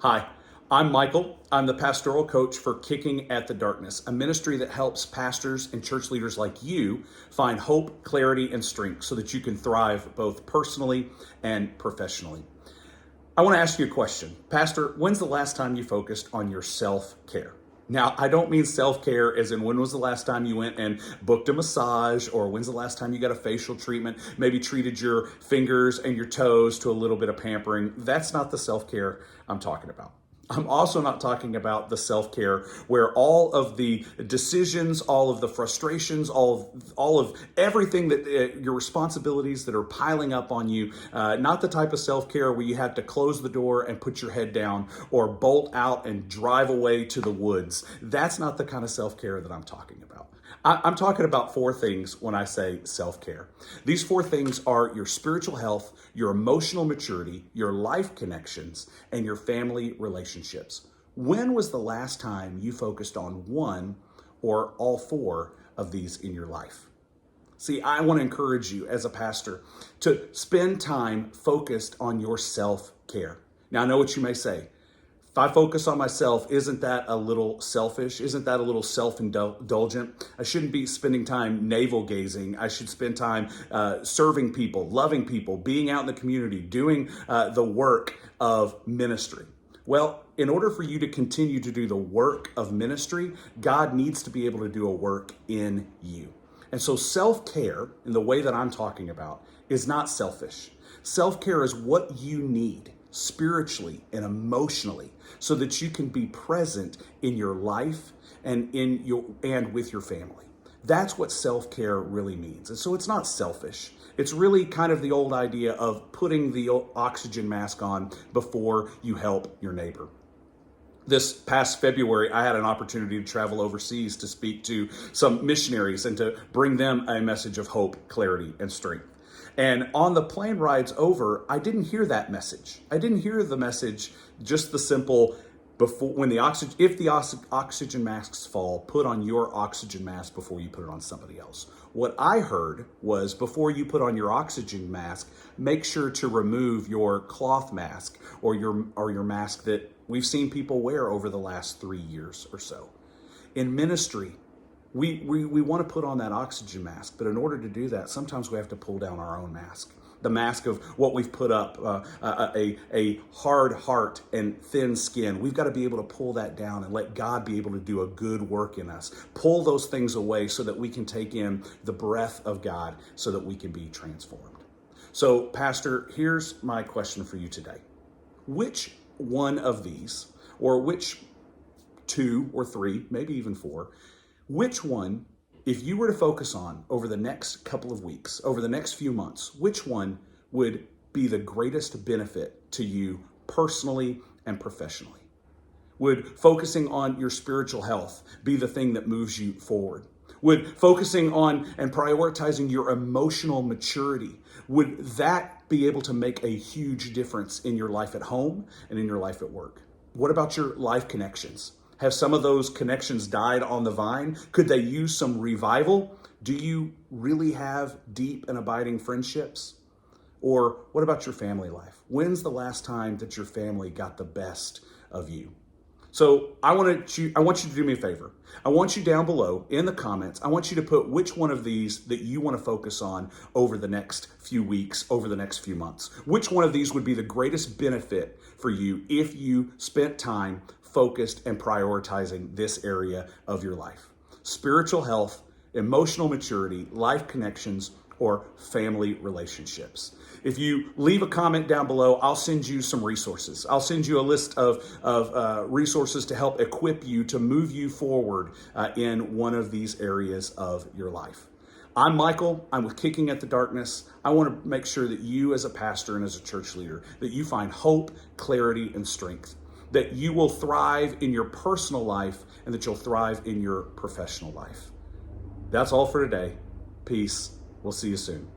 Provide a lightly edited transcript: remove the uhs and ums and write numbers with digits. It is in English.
Hi, I'm Michael. I'm the pastoral coach for Kicking at the Darkness, a ministry that helps pastors and church leaders like you find hope, clarity, and strength so that you can thrive both personally and professionally. I want to ask you a question. Pastor, when's the last time you focused on your self-care? Now, I don't mean self-care as in when was the last time you went and booked a massage, or when's the last time you got a facial treatment, maybe treated your fingers and your toes to a little bit of pampering. That's not the self-care I'm talking about. I'm also not talking about the self-care where all of the decisions, all of the frustrations, all of everything that your responsibilities that are piling up on you, not the type of self-care where you have to close the door and put your head down or bolt out and drive away to the woods. That's not the kind of self-care that I'm talking about. I'm talking about four things when I say self-care. These four things are your spiritual health, your emotional maturity, your life connections, and your family relationships. When was the last time you focused on one or all four of these in your life? See, I want to encourage you as a pastor to spend time focused on your self-care. Now, I know what you may say. If I focus on myself, isn't that a little selfish? Isn't that a little self-indulgent? I shouldn't be spending time navel gazing. I should spend time serving people, loving people, being out in the community, doing the work of ministry. Well, in order for you to continue to do the work of ministry, God needs to be able to do a work in you. And so self-care, in the way that I'm talking about, is not selfish. Self-care is what you need spiritually and emotionally so that you can be present in your life and with your family. That's what self-care really means. And so it's not selfish. It's really kind of the old idea of putting the oxygen mask on before you help your neighbor. This past February, I had an opportunity to travel overseas to speak to some missionaries and to bring them a message of hope, clarity, and strength. And on the plane rides over, I didn't hear that message. I didn't hear the message, just the simple, if the oxygen masks fall, put on your oxygen mask before you put it on somebody else. What I heard was, before you put on your oxygen mask, make sure to remove your cloth mask or your mask that we've seen people wear over the last 3 years or so. In ministry, we want to put on that oxygen mask, but in order to do that, sometimes we have to pull down our own mask. The mask of what we've put up, a hard heart and thin skin. We've got to be able to pull that down and let God be able to do a good work in us. Pull those things away so that we can take in the breath of God so that we can be transformed. So, Pastor, here's my question for you today. Which one of these, or which two or three, maybe even four, which one, if you were to focus on over the next couple of weeks, over the next few months, which one would be the greatest benefit to you personally and professionally? Would focusing on your spiritual health be the thing that moves you forward? Would focusing on and prioritizing your emotional maturity, would that be able to make a huge difference in your life at home and in your life at work? What about your life connections? Have some of those connections died on the vine? Could they use some revival? Do you really have deep and abiding friendships? Or what about your family life? When's the last time that your family got the best of you? So I want you to do me a favor. I want you down below in the comments, I want you to put which one of these that you want to focus on over the next few weeks, over the next few months. Which one of these would be the greatest benefit for you if you spent time focused and prioritizing this area of your life? Spiritual health, emotional maturity, life connections, or family relationships. If you leave a comment down below, I'll send you some resources. I'll send you a list of resources to help equip you to move you forward in one of these areas of your life. I'm Michael. I'm with Kicking at the Darkness. I want to make sure that you as a pastor and as a church leader, that you find hope, clarity, and strength, that you will thrive in your personal life and that you'll thrive in your professional life. That's all for today. Peace. We'll see you soon.